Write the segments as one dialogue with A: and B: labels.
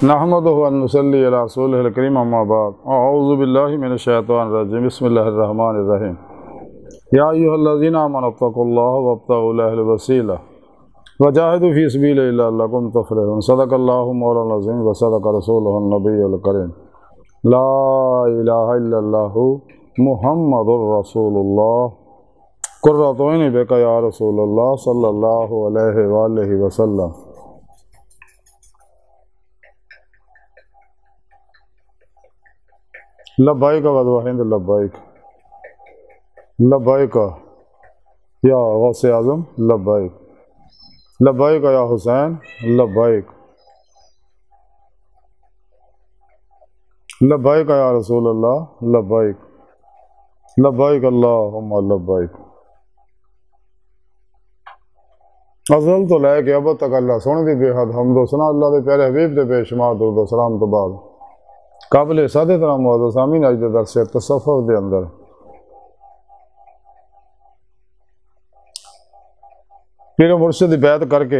A: نحمدہ و نصلی علی رسولہ الکریم اما بعد اعوذ باللہ من الشیطان الرجیم بسم اللہ الرحمن الرحیم یا ایھا الذین آمنوا اتقوا اللہ وابتغوا الیہ الوسیلہ وجاہدوا فی سبیلہ لعلکم تفلحون صدق اللہ مولانا العظیم وصدق رسولہ النبی الکریم لا الہ الا اللہ محمد رسول اللہ قرۃ عین بک یا رسول اللہ صلی اللہ علیہ وآلہ وسلم۔ لبیک وحید لبیک لبیک یا غوث اعظم لبیک لبیک یا حسین لبیک لبیک یا رسول اللہ لبیک لبیک اللہم لبیک۔ ازل تو لے کے اب تک اللہ سونے دی بے حد حمد و ثنا اللہ دے پیارے حبیب دے بے شمار درود و سلام تو بعد قابل سادے طرح معزز سامعین اج دے درس تصوف دے اندر پیر و مرشد دی بیعت کر کے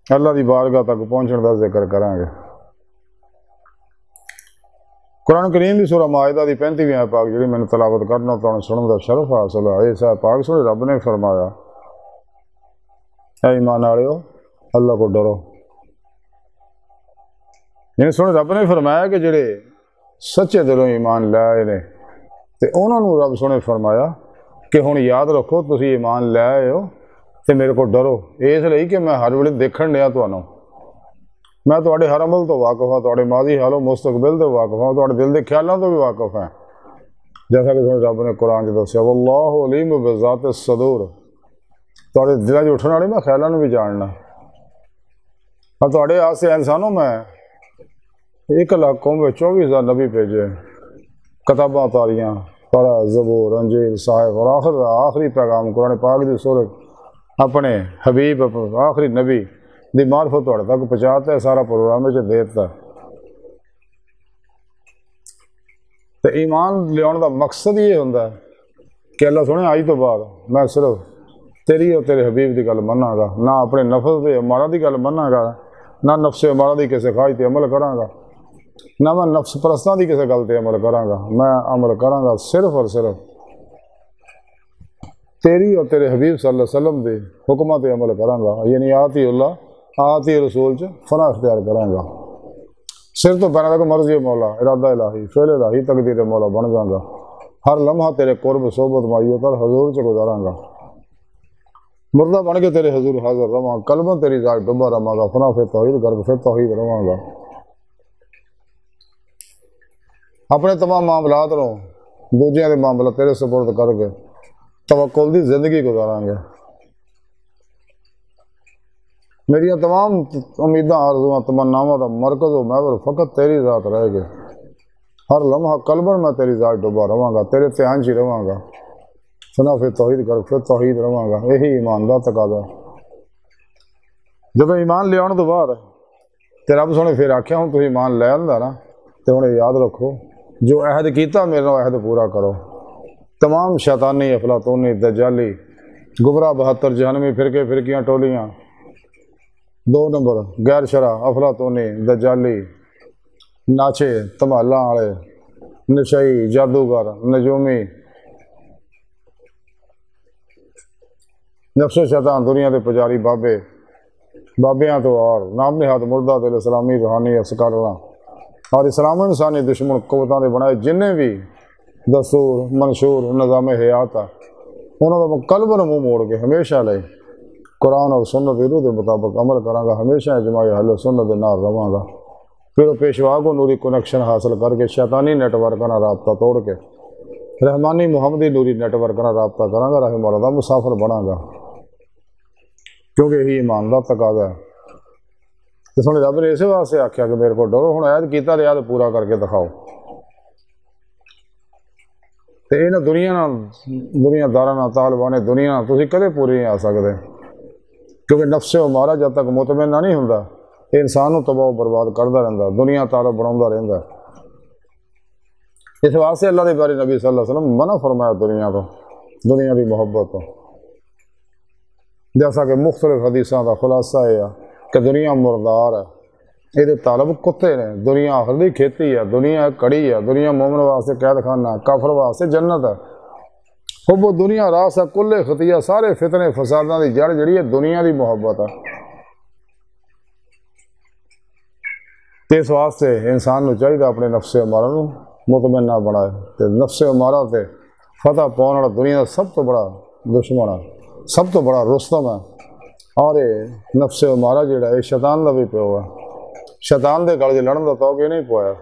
A: اللہ دی بارگاہ تک پہنچن دا ذکر کریں گے۔ قرآن کریم دی سورہ مائدہ دی 35ویں آیت پاک جڑی میں نے تلاوت کرنا تو سنن دا شرف حاصل ہے۔ اس آیت پاک سورہ رب نے فرمایا اے ایمان والےو اللہ کو ڈرو۔ یعنی سونے رب نے فرمایا کہ جڑے سچے دلوں ایمان لے آئے نے تے انہوں نے رب سونے فرمایا کہ ہن یاد رکھو تسی ایمان لے آئے ہو تے میرے کو ڈرو، اس لیے کہ میں ہر ویلے دیکھن ڈیا تانوں، میں تواڈے ہر عمل تو واقف ہاں، تواڈے ماضی حال و مستقبل تو واقف ہاں، تواڈے دل دے خیالاں تو بھی واقف ہیں، جیسا کہ سونے رب نے قرآن چ دسیا واللہ علیم بذات الصدور، تواڈے دلاں چ اٹھن والے میں خیالاں نوں بھی جاننا، اور تواڈے آسے انسانوں میں 1,24,000 نبی بھیجے، کتاباں اتاریاں، پارا زبور انجیل صحائف، اور آخری پیغام قرآن پاک دی سورت اپنے حبیب آخری نبی دی معرفت تواڈے تک پہنچاتا ہے، سارا پروگرام وچ دیتا ہے۔ تے ایمان لیاؤن دا مقصد یہ ہوندا ہے کہ اللہ سونے آج تو بعد میں صرف تیری اور تیرے حبیب دی گل مناں گا، نہ اپنے نفس دے امارہ دی گل مناں گا، نہ نفس امارہ دی کسے خواہش تے عمل کراں گا، نہ میں نفس پرستاں دی کسے گل تے عمل کراں گا، میں عمل کراں گا صرف اور صرف تیری اور تیرے حبیب صلی اللہ علیہ وسلم دے حکماں تے عمل کراں گا، یعنی آتی اللہ آتی رسول چ فنا اختیار کراں گا، سر تو پیروں تک مرضی مولا، ارادہ الہی، فعل الہی، تقدیر مولا بن جاں گا، ہر لمحہ تیرے قرب صحبت معیت اور حضور چ گزاراں گا، مردہ بن کے تیرے حضور حاضر رواں، قلباں تیری ذات ڈبا رواں گا، فنا پھر توحید کر کے پھر توحید رواں گا، اپنے تمام معاملات نو دوجیاں دے معاملات تیرے سپرد کر کے توکل دی زندگی گزاراں گے۔ میری تمام امیداں آرزواں تمناواں دا مرکز و محور فقط تیری ذات رہے گے، ہر لمحہ قلباں میں تیری ذات ڈبا رواں گا، تیرے دھیان چ رواں گا، سنا پھر توحید کر پھر توحید رواں گا، یہی ایمان دا تقاضا ہے۔ جب ایمان لے آنے تو بعد تے رب سونے پھر آکھیا ہوں تسی ایمان لے آندا نا تے ہن یاد رکھو جو عہد کیتا میرے نال عہد پورا کرو، تمام شیطانی افلاطونی دجالی گمراہ 72 جہنمی فرقے فرقیاں ٹولیاں، 2 نمبر غیر شرع افلاطونی دجالی ناچے تمالاں والے نشئی جادوگر نجومی نفس و شیطان دنیا دے پجاری بابے بابیاں تو اور نام نہاد مردہ دل اسلامی روحانی اسکارلاں اور اسلام و انسانی دشمن قوتاں دے بنائے جنہیں بھی دستور منشور نظام حیات آ انہوں نے قلب نو منہ موڑ کے ہمیشہ لے قرآن اور سنت روح دے مطابق عمل کراں گا، ہمیشہ اجماع اہل سنت دے نال رواں گا، پھر پیشوا کو نوری کنیکشن حاصل کر کے شیطانی نیٹ ورک نال رابطہ توڑ کے رحمانی محمدی نوری نیٹ ورک نال رابطہ کراں گا، راہ مولا دا مسافر بناں گا، کیونکہ یہی ایمان دا تقاضا ہے۔ تو سن رب نے اسی واسطے آخیا کہ میرے کو ڈرو، ہن عہد کیتا تے عہد پورا کر کے دکھاؤ، تے انہاں دنیا داراں نال طالبان دنیا نال تسی کدے پوری نہیں آ سکدے، کیونکہ نفس ہمارا جب تک مطمئن نہیں ہوندا یہ انسان تباہ و برباد کرتا رہتا، دنیا تارا بنا رہتا۔ اس واسطے اللہ کے بارے نبی صلی اللہ علیہ وسلم منع فرمایا دنیا کو، دنیا کی محبت تو، جیسا کہ مختلف حدیثوں کا خلاصہ ہے کہ دنیا مردار ہے، یہ طالب کتے نے. دنیا آخر دی کھیتی ہے, دنیا کڑی ہے, دنیا مومن واسطے قید خانہ, کافر واسطے جنت ہے. حب دنیا راس ہے کل خطیہ, سارے فتنے فساداں دی جڑ جڑی ہے دنیا دی محبت ہے. اس واسطے انسان نو چاہیے اپنے نفس امارہ نو مطمئنہ بنائے. تے نفس امارہ تے فتح پاؤن والا دنیا دا سب تو بڑا دشمن ہے, سب تو بڑا رستم ہے. اور یہ نفس امارہ جڑا ہے شیطان دا بھی پیو ہے. شیطان دے گل لڑن دا توقع نہیں پوایا.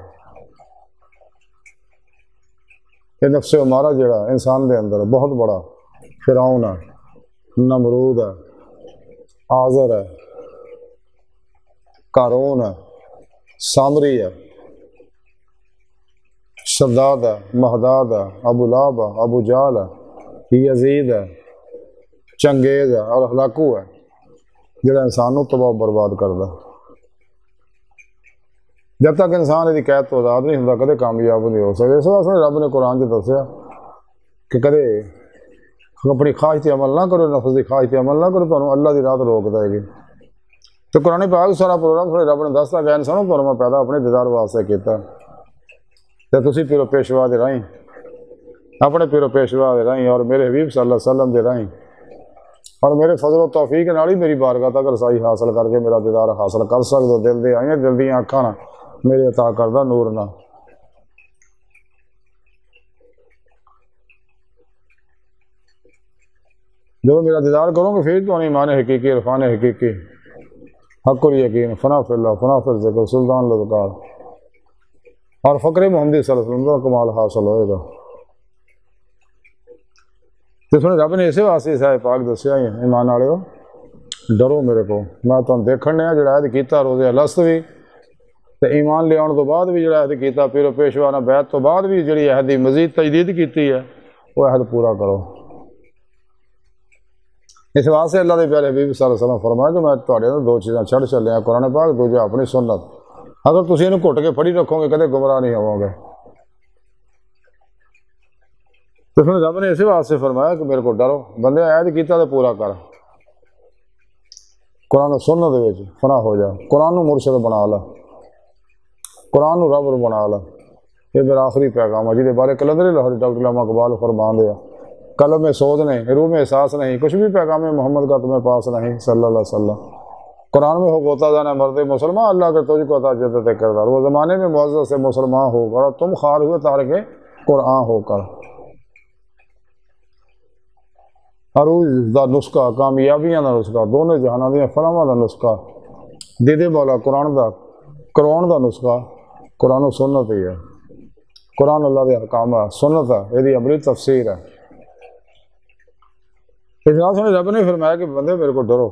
A: یہ نفس امارہ جڑا انسان دے اندر بہت بڑا فرعون ہے, نمرود ہے, آزر ہے, قارون ہے, سامری ہے, شداد ہے, مہداد ہے, ابو لہب ہے, ابو جہل ہے, یزید ہے, چنگیز ہے اور ہلاکو ہے جڑا انسان نو تباہ برباد کردا. جب تک انسان یہ قید تو آزاد نہیں ہوتا کدے کامیاب نہیں ہو سکتا. اس واسطے رب نے قرآن چ دسیا کہ کدے اپنی خواہش تے عمل نہ کرو, نفس کی خواہش تے عمل نہ کرو, تمہیں اللہ دی راہ روک دے گی. تو قرآن پاک سارا پروگرام رب نے دستا کہ انسانوں تمہیں میں پیدا اپنے دیدار واسطے کیتا. تے تسی پیرو پیشوا دے راہیں, اپنے پیرو پیشوا دے راہیں اور میرے حبیب صلی اللہ علیہ وسلم دے راہیں اور میرے فضل و توفیق نال ہی میری بارگاہ تک رسائی حاصل کر کے میرا دیدار حاصل کر سکتے ہو. دل دے آئیں دل دیاں اکھاں نہ میرے عطا کردہ نور نہ. جب میرا دیدار کرو گے پھر تو ایمان حقیقی, عرفان حقیقی, حق الیقین, فنا فی اللہ, فنا فی الذکر, سلطان الذکار اور فقر محمدی صلی اللہ علیہ وسلم کا کمال حاصل ہوئے گا. تو سنے رب نے اسے واسطے صاحب پاک دسیا ہی ایمان والے ہو ڈرو میرے کو. میں تمہیں دیکھنے ہیں جڑا عہد کیتا روزے الست بھی تے ایمان لے آن تو بعد بھی جڑا عہد کیتا پیرو پیشوا نہ بیعت تو بعد بھی جڑی عہد دی مزید تجدید کیتی ہے وہ عہد پورا کرو. اس واسطے اللہ دے پیارے حبیب صلی اللہ علیہ وسلم فرمایا کہ میں تواڈے نال دو چیزاں چھڑ چلے ہیں, قرآن پاک, دوجا اپنی سنت. اگر تسی انہوں گھٹ کے پھڑی رکھو گے کدے گمراہ نہیں ہو گے. تو پھر رب نے اسی واسطے فرمایا کہ میرے کو ڈرو, بندے عہد کیتا تو پورا کر, قرآن و سنت دے وچ فنا ہو جا, قرآن نو مرشد بنا لا, قرآن نو رب بنا لا. یہ میرا آخری پیغام ہے جہدے بارے کلندر لاہوری ڈاکٹر علامہ اقبال فرمان دیا, قلم میں سوز نہیں, روح میں احساس نہیں, کچھ بھی پیغام محمد کا تمہیں پاس نہیں صلی اللہ علیہ وسلم. قرآن میں ہو ہوتا جانا مرد مسلمان, اللہ کے تجھ کو عطا جدت کردار. وہ زمانے میں معزز سے مسلمان ہو کر اور تم خار ہوئے تارک قرآن ہو کر. عروج دا نسخہ, کامیابیاں دا نسخہ, دونوں جہاناں دیاں فلاحاں دا نسخہ, دیدے مولا قرآن دا کروان دا نسخہ قرآن و سنت ہی ہے. قرآن اللہ دے حکام ہے, سنت ہے, یہ عملی تفسیر ہے. اس نال سنے رب نے فرمایا کہ بندے میرے کو ڈرو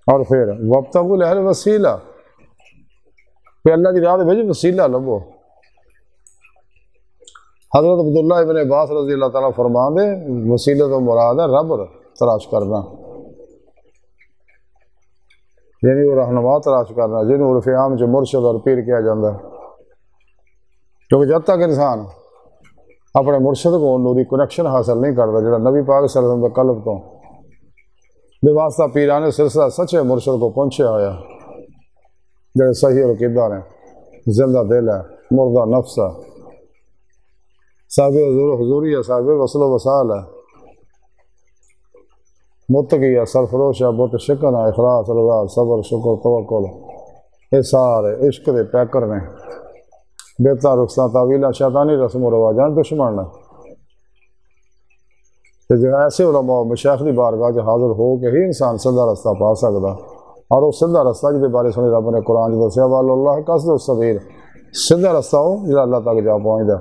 A: اور پھر وابتغوا الیہ الوسیلہ, کہ اللہ کی راہ دے وچ وسیلہ لبو. حضرت عبداللہ ابن عباس رضی اللہ تعالیٰ فرمان دے وسیلہ تو مراد ہے رب تلاش کرنا, یعنی وہ رہنما تلاش کرنا جنہوں عرف عام چ مرشد اور پیر کیا جاتا ہے. کیونکہ جب تک انسان اپنے مرشد کو نوری کنیکشن حاصل نہیں کرتا جڑا نبی پاک صلی اللہ علیہ وسلم کے قلب تو بے واسطہ پیران سلسلہ سچے مرشد کو پہنچے آیا, جڑے صحیح العقیدہ نے, زندہ دل ہے, مردہ نفس ہے, صاحب حضور حضوری ہے, صاحب وصل و وصال ہے, متقی ہے, سرفروش ہے, بت شکن ہے, اخلاص, رضا, صبر, شکر, توکل, یہ سارے عشق دے پیکر نے. بہتر رخصاں تعویلہ شیطانی رسم و رواجاں دشمن ہے. جو ایسے علماء مشایخ دی بارگاہ حاضر ہو کے ہی انسان سیدھا رستہ پا سکتا, اور وہ سیدھا رستہ جہدے بارے سنے رب نے قرآن دسیا وَاللہ قصد السبیل, سیدھا رستہ ہو جہاں اللہ تک جا پہنچتا.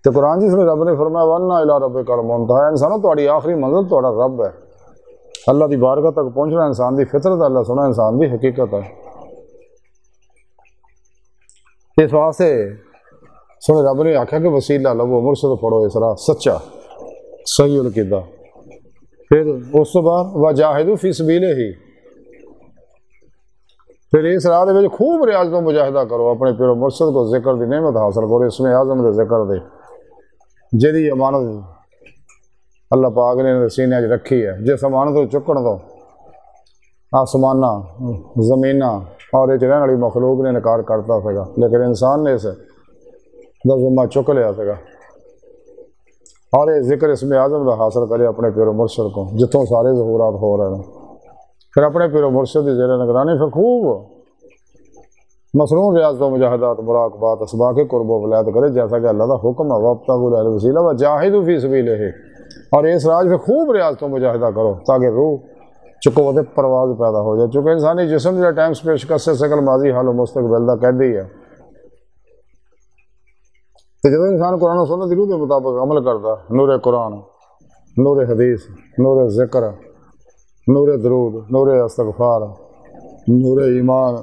A: تو قرآن جی سنے رب نے فرمایا وَأَنَّ إِلَىٰ رَبِّكَ الْمُنتَهَىٰ, انسانوں تہاڈی آخری منزل تہاڈا رب ہے. اللہ دی بارگاہ تک پہنچنا انسان دی فطرت, اللہ سنا انسان دی حقیقت ہے. اس واسطے سنے رب نے آکھا کہ وسیلہ لبو, مرشد پڑھو اس راہ سچا صحیح العقیدہ. پھر اس تو بعد وجاہدوا فی سبیلہ ہی, پھر اس راہ دے وچ خوب ریاض تو مجاہدہ کرو, اپنے پیر و مرشد کو ذکر دی نعمت حاصل کرو, اس میں اعظم دے ذکر دے جہی امانت اللہ پاک نے سینے رکھی ہے. جس امانت کو چکن دو آسمانہ زمینہ اور یہ رہنے والی مخلوق نے انکار کرتا سکا، لیکن انسان نے اسے ذمہ چک لیا سکا اور یہ ذکر اس میں اعظم کا حاصل کرے اپنے پیر و مرشد کو، جتوں سارے ظہورات ہو رہے ہیں، پھر اپنے پیر و مرشد کی زیر نگرانی پھر خوب مصنون ریاضت و مجاہدات مراقبات اسباق قرب و ولایت کرے، جیسا کہ اللہ کا حکم ہے وابتغوا الیہ الوسیلہ وجاہدوا فی سبیلہ، اور اس راج پہ خوب ریاضت و مجاہدہ کرو تاکہ روح قوت پرواز پیدا ہو جائے، چونکہ انسانی جسم جو ٹائم سپیس کا سے شکل ماضی حال و مستقبل کا قیدی ہے۔ تو جب انسان قرآن و سنت کی روح کے مطابق عمل کرتا، نور قرآن، نور حدیث، نور ذکر، نور درود، نور استغفار، نور ایمان،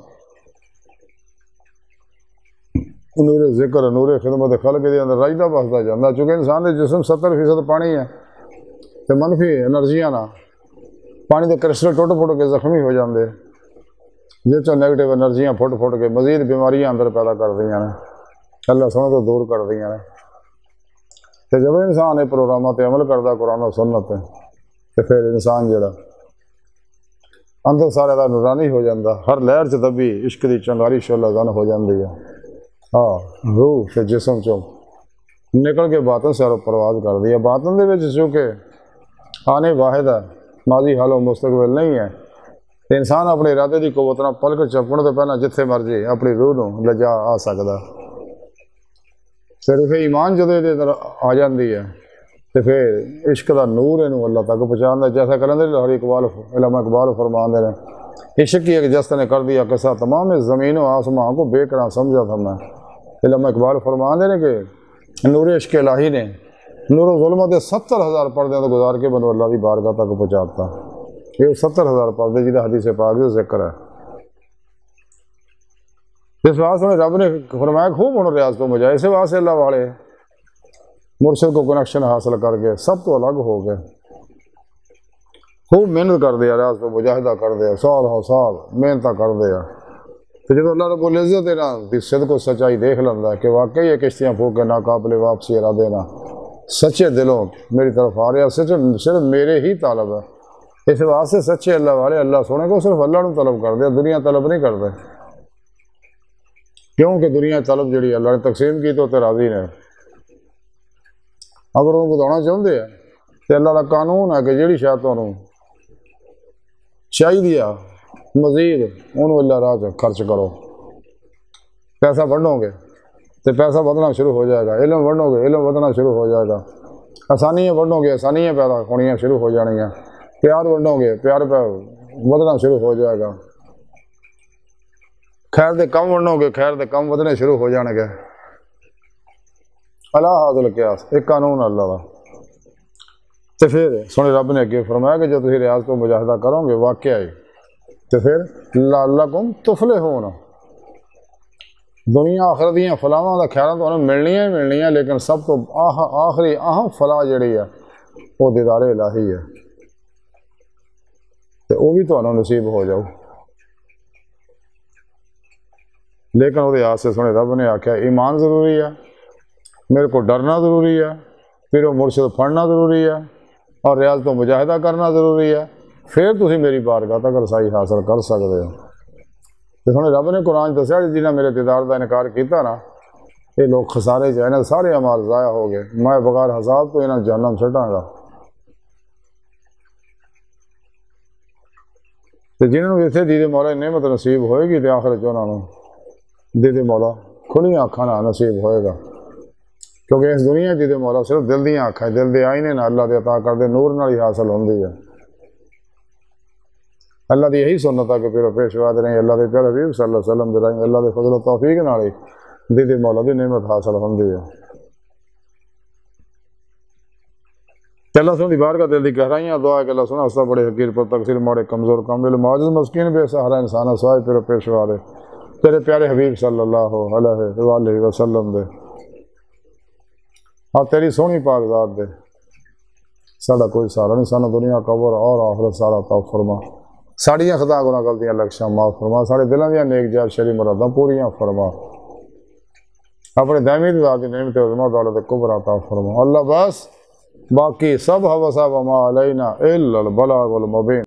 A: نور ذکر، نور خدمت خلق کے اندر رجدہ بستا جاتا، چونکہ انسان کے جسم 70% پانی ہے تو منفی انرجیاں نہ پانی کے کرسٹل ٹوٹ کے زخمی ہو جاندے، جس سے نیگیٹو انرجیاں پھٹ کے مزید بیماریاں اندر پیدا کر دیا نے، اللہ سنت تو دور کر دیا نے۔ تو جب انسان یہ پروگرامات عمل کرتا قرآن و سنت تو پھر انسان جڑا اندر سارے دا نورانی ہو جاتا، ہر لہر چ دبی عشق دی چنگاری شعلہ زن ہو جاندی ہے، ہاں روح سے جسم چوں نکل کے باطن سے پرواز کر دی ہے۔ باطن دے وچ چونکہ آنے واحد ہے، ماضی حال و مستقبل نہیں ہے، انسان اپنے ارادے کی قوت نہ پل کے چپن تو پہلے جتھے مرضی اپنی روح نو لجا آ سکتا، صرف ایمان جدو یہ اندر آ جاندی ہے تو پھر عشق دا نور انہوں اللہ تک پہنچانا، جیسا کرنے لاہوری اقبال علامہ اقبال فرماندے ہیں، عشق کی ایک جست نے کر دیا قصہ تمام زمین و آسمان کو بے کرا سمجھا تھا میں۔ علامہ اقبال فرماندے ہیں کہ نور عشق الہی نے نور و ظلمت 70,000 پردے تو گزار کے بندو اللہ کی بارگاہ تک پہنچاتا، یہ 70,000 پردے جنہیں حدیث پاک سے ذکر ہے۔ اس واسطے رب نے فرمایا خوب انہوں ریاض کو مجھا، اسی واسطے اللہ والے مرشد کو کنیکشن حاصل کر کے سب تو الگ ہو گئے، خوب محنت کر دیا، ریاض کو مجاہدہ کر دیا، سال ہو سال محنت کر دیا، تو جب اللہ رب العزت دی صدق و سچائی دیکھ لینا کہ واقعی یہ کشتیاں پھونک کے ناقابل واپسی ارادے نہ سچے دلوں میری طرف آ رہے ہیں، صرف میرے ہی طالب ہے، اس واسطے سچے اللہ والے اللہ سونے کو صرف اللہ نے طلب کر دیا، دنیا طلب نہیں کرتے، کیونکہ دنیا طلب جڑی اللہ نے تقسیم کی تو راضی نے، اگر وہ بتانا چاہتے ہیں تو اللہ کا قانون ہے کہ جیڑی شاید تمہیں چاہیے مزید انہوں اللہ راہ خرچ کرو، پیسہ بڑھو گے تو پیسہ بدنا شروع ہو جائے گا، علم بڑھو گے علم بدنا شروع ہو جائے گا، آسانیاں بڑھو گے آسانیاں پیدا ہونیاں شروع ہو جانیاں، پیار بڑھو گے پیار بدنا شروع ہو جائے گا، خیر دے کم بڑھو گے خیر دے کم بدنے شروع ہو جانے گے۔ اللہ حاضل قیاس ایک قانون اللہ کا۔ تو پھر سونے رب نے اگے فرمایا کہ جو تسی ریاض کو مجاہدہ کرو گے واقعہ ہی تو پھر لعلکم تفلحون، دنیا آخرت دیاں فلاحاں دا خیراں تو ملنیاں ہی ملنیاں، لیکن سب تو آخری اہم فلاح جڑی ہے وہ دیدار الہی ہے، تو وہ بھی تمہیں نصیب ہو جاؤ۔ لیکن وہ ہاتھ سے سونے رب نے آخیا ایمان ضروری ہے، میرے کو ڈرنا ضروری ہے، پھر وہ مرشد پڑھنا ضروری ہے، اور ریاض تو مجاہدہ کرنا ضروری ہے، پھر تسی میری بارگاہ تک رسائی حاصل کر سکتے ہو۔ تو سونے رب نے قرآن دسیا جنہیں میرے دیدار کا انکار کیتا نا یہ لوگ خسارے چ انہیں سارے اعمال ضائع ہو گئے، میں بغیر حساب تو انہیں جہنم سٹاں گا۔ تو جنہوں اتنے دیدے مولا نعمت نصیب ہوئے گی تو آخر انہوں دیدے مولا کھلیاں اکھاں نال نصیب ہوئے گا، کیونکہ اس دنیا دیدے مولا صرف دل دیاں اکھاں دل دے آئینے نہ اللہ دے عطا کردے نور نال ہی حاصل ہوندی ہے۔ اللہ دی یہی سنت ہے کہ پھر پیشوا دے نہیں اللہ دے پیارے حبیب صلی اللہ علیہ وسلم دے رہے اللہ دے فضل و توفیق نال ہی دیدے مولا دی نعمت حاصل ہوندی ہے۔ اللہ سن دی بارگاہ دل دی گہرائیاں دعا ہے کہ اللہ سنا استا بڑے حقیر پر تقصیر ماڑے کمزور کامل معجز مسکین بے سہارا انسان سوائے پھر پیشوا دے تیرے پیارے حبیب صلی اللہ علیہ وسلم دے اور تیری سونی پاک ذات دے ساڑا کوئی سارا نہیں، سانہ دنیا قبر اور آخرت سارا عطا فرما، ساڑیاں خطا گناہ غلطیاں لکشاں معاف فرما، ساڑے دلاں دیاں نیک جائز شرعی مراداں پوریاں فرما، اپنے دائمی ذات دی نعمت عظمہ دولت کبر عطا فرما۔ اللہ بس باقی سب حوصہ وما علینا الا البلاغ المبین۔